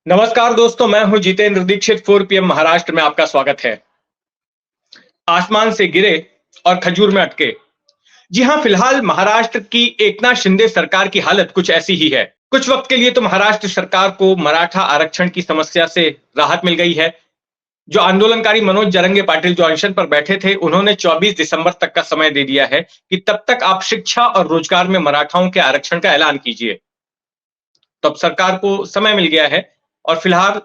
नमस्कार दोस्तों, मैं हूं जितेंद्र दीक्षित। 4 पीएम महाराष्ट्र में आपका स्वागत है। आसमान से गिरे और खजूर में अटके। जी हां, फिलहाल महाराष्ट्र की एकनाथ शिंदे सरकार की हालत कुछ ऐसी ही है। कुछ वक्त के लिए तो महाराष्ट्र सरकार को मराठा आरक्षण की समस्या से राहत मिल गई है। जो आंदोलनकारी मनोज जरंगे पाटिल जो अनशन पर बैठे थे, उन्होंने 24 दिसंबर तक का समय दे दिया है कि तब तक आप शिक्षा और रोजगार में मराठाओं के आरक्षण का ऐलान कीजिए। तब सरकार को समय मिल गया है और फिलहाल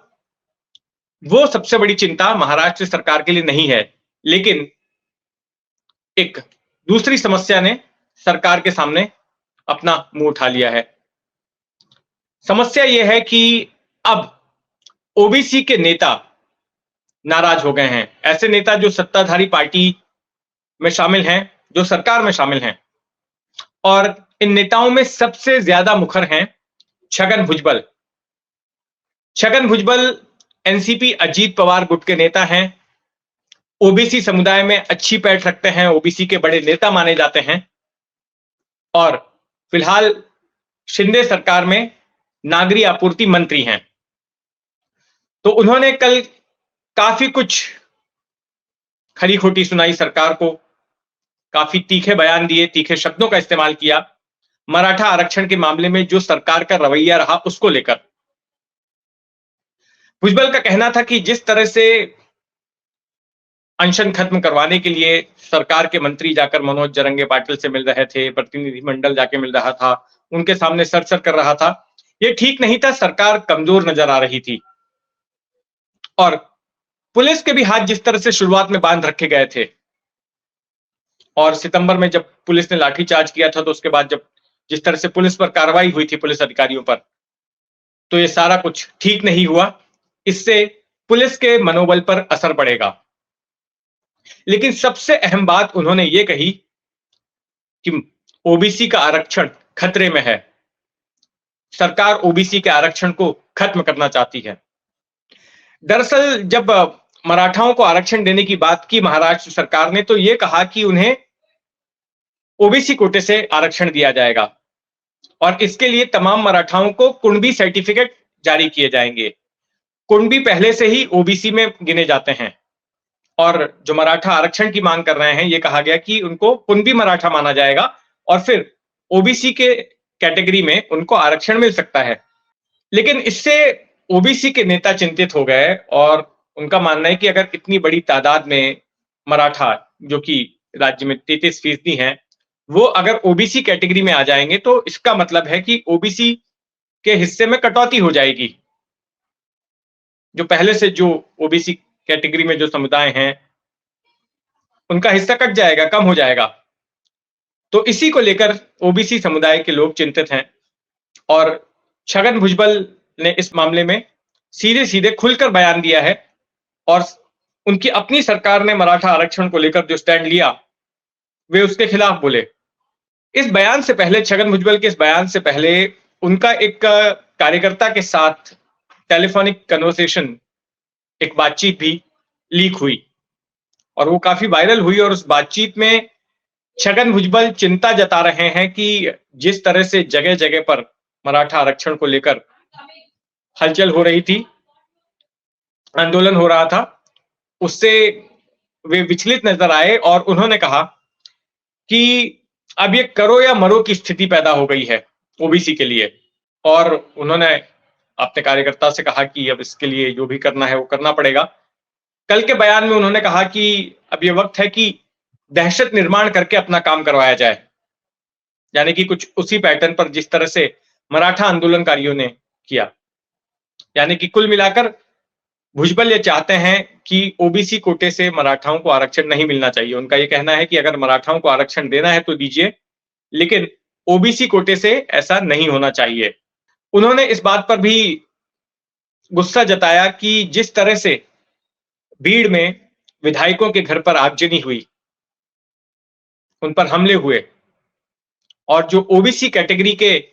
वो सबसे बड़ी चिंता महाराष्ट्र सरकार के लिए नहीं है। लेकिन एक दूसरी समस्या ने सरकार के सामने अपना मुंह उठा लिया है। समस्या यह है कि अब ओबीसी के नेता नाराज हो गए हैं। ऐसे नेता जो सत्ताधारी पार्टी में शामिल हैं, जो सरकार में शामिल हैं, और इन नेताओं में सबसे ज्यादा मुखर हैं छगन भुजबल। छगन भुजबल एनसीपी अजीत पवार गुट के नेता हैं। ओबीसी समुदाय में अच्छी पैठ रखते हैं, ओबीसी के बड़े नेता माने जाते हैं और फिलहाल शिंदे सरकार में नागरिक आपूर्ति मंत्री हैं। तो उन्होंने कल काफी कुछ खरी खोटी सुनाई सरकार को, काफी तीखे बयान दिए, तीखे शब्दों का इस्तेमाल किया मराठा आरक्षण के मामले में जो सरकार का रवैया रहा उसको लेकर। भुजबल का कहना था कि जिस तरह से अनशन खत्म करवाने के लिए सरकार के मंत्री जाकर मनोज जरंगे पाटिल से मिल रहे थे, प्रतिनिधिमंडल जाके मिल रहा था, उनके सामने सर कर रहा था, ये ठीक नहीं था। सरकार कमजोर नजर आ रही थी और पुलिस के भी हाथ जिस तरह से शुरुआत में बांध रखे गए थे और सितंबर में जब पुलिस ने लाठीचार्ज किया था, तो उसके बाद जब जिस तरह से पुलिस पर कार्रवाई हुई थी, पुलिस अधिकारियों पर, तो ये सारा कुछ ठीक नहीं हुआ। इससे पुलिस के मनोबल पर असर पड़ेगा। लेकिन सबसे अहम बात उन्होंने ये कही कि ओबीसी का आरक्षण खतरे में है। सरकार ओबीसी के आरक्षण को खत्म करना चाहती है। दरअसल जब मराठाओं को आरक्षण देने की बात की महाराष्ट्र सरकार ने, तो यह कहा कि उन्हें ओबीसी कोटे से आरक्षण दिया जाएगा और इसके लिए तमाम मराठाओं को कुणबी सर्टिफिकेट जारी किए जाएंगे। कुणबी पहले से ही ओबीसी में गिने जाते हैं और जो मराठा आरक्षण की मांग कर रहे हैं, यह कहा गया कि उनको कुणबी मराठा माना जाएगा और फिर ओबीसी के कैटेगरी में उनको आरक्षण मिल सकता है। लेकिन इससे ओबीसी के नेता चिंतित हो गए और उनका मानना है कि अगर इतनी बड़ी तादाद में मराठा, जो कि राज्य में 33% हैं, वो अगर ओबीसी कैटेगरी में आ जाएंगे तो इसका मतलब है कि ओबीसी के हिस्से में कटौती हो जाएगी। जो पहले से जो ओबीसी कैटेगरी में जो समुदाय हैं, उनका हिस्सा कट जाएगा, कम हो जाएगा। तो इसी को लेकर ओबीसी समुदाय के लोग चिंतित हैं और छगन भुजबल ने इस मामले में सीधे-सीधे खुलकर बयान दिया है और उनकी अपनी सरकार ने मराठा आरक्षण को लेकर जो स्टैंड लिया, वे उसके खिलाफ बोले। इस बयान से पहले, छगन भुजबल के इस बयान से पहले, उनका एक कार्यकर्ता के साथ टेलीफोनिक कन्वर्सेशन, एक बातचीत भी लीक हुई और वो काफी वायरल हुई और उस बातचीत में छगन भुजबल चिंता जता रहे हैं कि जिस तरह से जगह-जगह पर मराठा आरक्षण को लेकर हलचल हो रही थी, आंदोलन हो रहा था, उससे वे विचलित नजर आए और उन्होंने कहा कि अब ये करो या मरो की स्थिति पैदा हो गई है ओबीसी के लिए। और उन्होंने अपने कार्यकर्ता से कहा कि अब इसके लिए जो भी करना है वो करना पड़ेगा। कल के बयान में उन्होंने कहा कि अब ये वक्त है कि दहशत निर्माण करके अपना काम करवाया जाए, यानी कि कुछ उसी पैटर्न पर जिस तरह से मराठा आंदोलनकारियों ने किया। यानी कि कुल मिलाकर भुजबल ये चाहते हैं कि ओबीसी कोटे से मराठाओं को आरक्षण नहीं मिलना चाहिए। उनका ये कहना है कि अगर मराठाओं को आरक्षण देना है तो दीजिए, लेकिन ओबीसी कोटे से ऐसा नहीं होना चाहिए। उन्होंने इस बात पर भी गुस्सा जताया कि जिस तरह से भीड़ में विधायकों के घर पर आगजनी हुई, उन पर हमले हुए और जो ओबीसी कैटेगरी के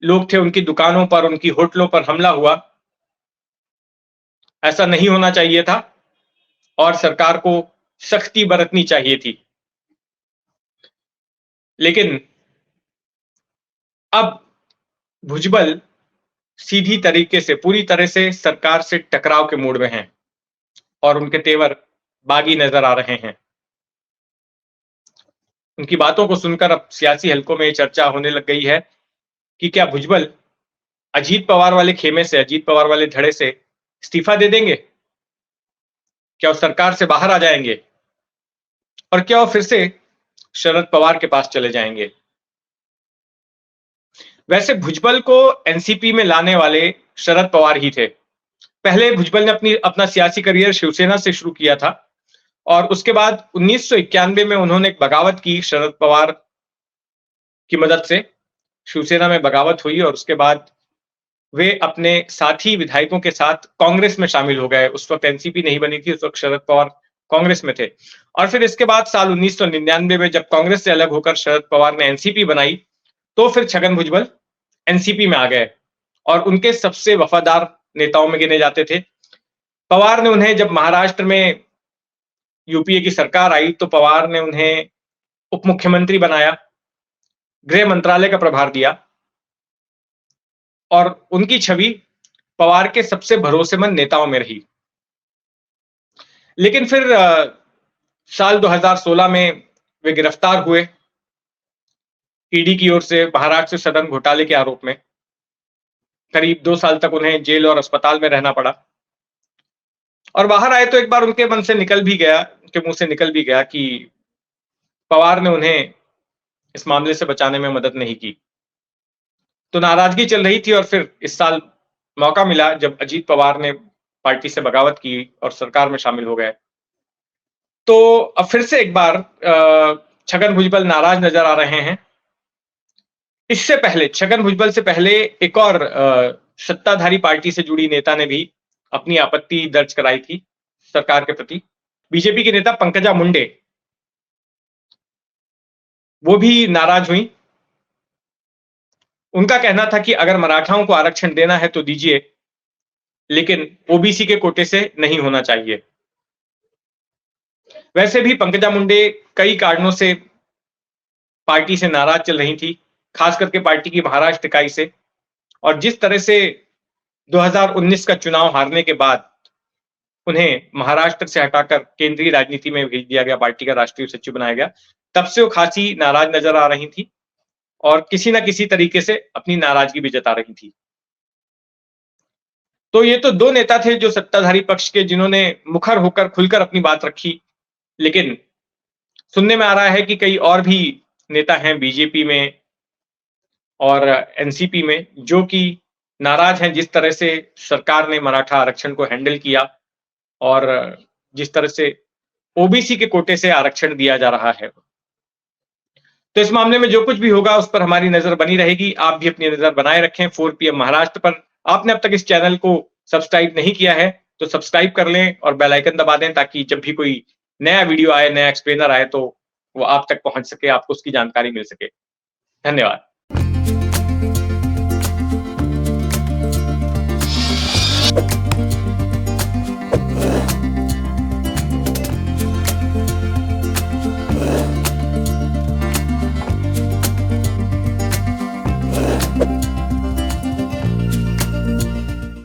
लोग थे, उनकी दुकानों पर, उनकी होटलों पर हमला हुआ, ऐसा नहीं होना चाहिए था और सरकार को सख्ती बरतनी चाहिए थी। लेकिन अब भुजबल सीधी तरीके से, पूरी तरह से सरकार से टकराव के मूड में हैं और उनके तेवर बागी नजर आ रहे हैं। उनकी बातों को सुनकर अब सियासी हलकों में ये चर्चा होने लग गई है कि क्या भुजबल अजीत पवार वाले खेमे से, अजीत पवार वाले धड़े से इस्तीफा दे देंगे? क्या वो सरकार से बाहर आ जाएंगे? और क्या वो फिर से शरद पवार के पास चले जाएंगे? वैसे भुजबल को एनसीपी में लाने वाले शरद पवार ही थे। पहले भुजबल ने अपना सियासी करियर शिवसेना से शुरू किया था और उसके बाद 1991 में उन्होंने एक बगावत की शरद पवार की मदद से। शिवसेना में बगावत हुई और उसके बाद वे अपने साथी विधायकों के साथ कांग्रेस में शामिल हो गए। उस वक्त एनसीपी नहीं बनी थी, उस वक्त शरद पवार कांग्रेस में थे। और फिर इसके बाद साल 1999 में जब कांग्रेस से अलग होकर शरद पवार ने एनसीपी बनाई, तो फिर छगन भुजबल एनसीपी में आ गए और उनके सबसे वफादार नेताओं में गिने जाते थे। पवार ने उन्हें, जब महाराष्ट्र में यूपीए की सरकार आई, तो पवार ने उन्हें उप मुख्यमंत्री बनाया, गृह मंत्रालय का प्रभार दिया और उनकी छवि पवार के सबसे भरोसेमंद नेताओं में रही। लेकिन फिर साल 2016 में वे गिरफ्तार हुए ईडी की ओर से महाराष्ट्र सदन घोटाले के आरोप में। करीब 2 साल तक उन्हें जेल और अस्पताल में रहना पड़ा और बाहर आए तो एक बार उनके मन से निकल भी गया, उनके मुंह से निकल भी गया कि पवार ने उन्हें इस मामले से बचाने में मदद नहीं की। तो नाराजगी चल रही थी और फिर इस साल मौका मिला जब अजीत पवार ने पार्टी से बगावत की और सरकार में शामिल हो गए। तो अब फिर से एक बार छगन भुजबल नाराज नजर आ रहे हैं। इससे पहले, छगन भुजबल से पहले एक और सत्ताधारी पार्टी से जुड़ी नेता ने भी अपनी आपत्ति दर्ज कराई थी सरकार के प्रति। बीजेपी की नेता पंकजा मुंडे, वो भी नाराज हुई। उनका कहना था कि अगर मराठाओं को आरक्षण देना है तो दीजिए, लेकिन ओबीसी के कोटे से नहीं होना चाहिए। वैसे भी पंकजा मुंडे कई कारणों से पार्टी से नाराज चल रही थी, खास करके पार्टी की महाराष्ट्र इकाई से। और जिस तरह से 2019 का चुनाव हारने के बाद उन्हें महाराष्ट्र से हटाकर केंद्रीय राजनीति में भेज दिया गया, पार्टी का राष्ट्रीय सचिव बनाया गया, तब से वो खासी नाराज नजर आ रही थी और किसी ना किसी तरीके से अपनी नाराजगी भी जता रही थी। तो ये तो 2 नेता थे जो सत्ताधारी पक्ष के, जिन्होंने मुखर होकर खुलकर अपनी बात रखी। लेकिन सुनने में आ रहा है कि कई और भी नेता हैं बीजेपी में और एनसीपी में जो कि नाराज हैं जिस तरह से सरकार ने मराठा आरक्षण को हैंडल किया और जिस तरह से ओबीसी के कोटे से आरक्षण दिया जा रहा है। तो इस मामले में जो कुछ भी होगा उस पर हमारी नजर बनी रहेगी। आप भी अपनी नजर बनाए रखें 4 पीएम महाराष्ट्र पर। आपने अब तक इस चैनल को सब्सक्राइब नहीं किया है तो सब्सक्राइब कर लें और बेल आइकन दबा दें, ताकि जब भी कोई नया वीडियो आए, नया एक्सप्लेनर आए, तो वो आप तक पहुंच सके, आपको उसकी जानकारी मिल सके। धन्यवाद।